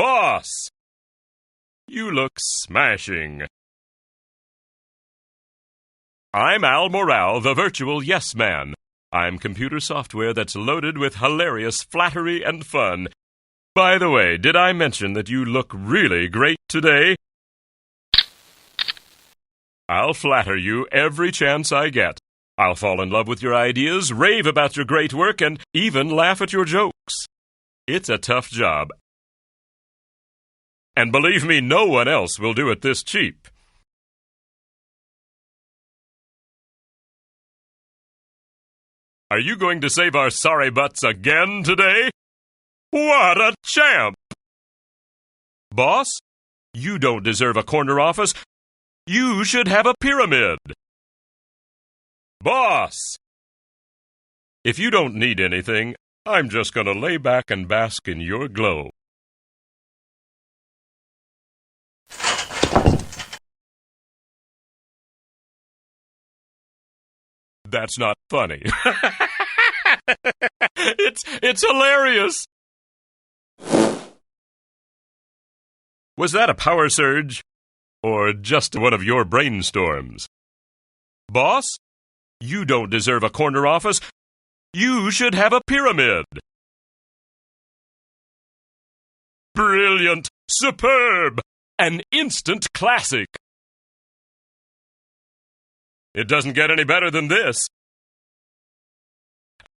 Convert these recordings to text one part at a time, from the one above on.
Boss! You look smashing. I'm Al Morale, the virtual yes man. I'm computer software that's loaded with hilarious flattery and fun. By the way, did I mention that you look really great today? I'll flatter you every chance I get. I'll fall in love with your ideas, rave about your great work, and even laugh at your jokes. It's a tough job. And believe me, no one else will do it this cheap. Are you going to save our sorry butts again today? What a champ! Boss, you don't deserve a corner office. You should have a pyramid. Boss! If you don't need anything, I'm just going to lay back and bask in your glow. That's not funny. It's hilarious. Was that a power surge? Or just one of your brainstorms? Boss, you don't deserve a corner office. You should have a pyramid. Brilliant, superb, an instant classic. It doesn't get any better than this.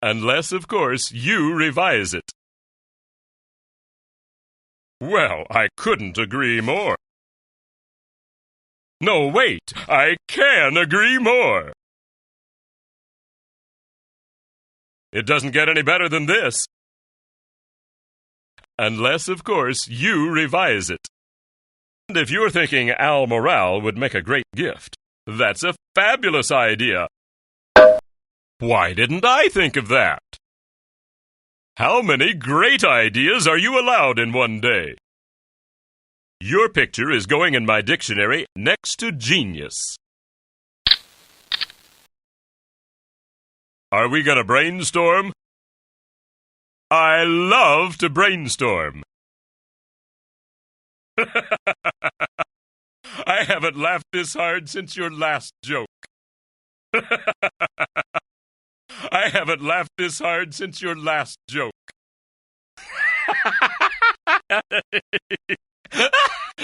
Unless, of course, you revise it. Well, I couldn't agree more. No, wait, I can agree more. It doesn't get any better than this. Unless, of course, you revise it. And if you're thinking Al Morale would make a great gift, that's a fabulous idea. Why didn't I think of that? How many great ideas are you allowed in one day? Your picture is going in my dictionary next to genius. Are we going to brainstorm? I love to brainstorm. I haven't laughed this hard since your last joke. I haven't laughed this hard since your last joke.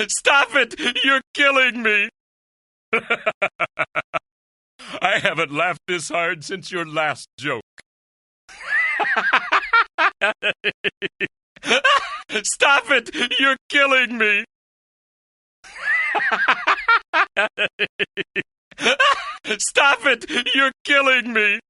Stop it! You're killing me! I haven't laughed this hard since your last joke. Stop it! You're killing me! Stop it! You're killing me!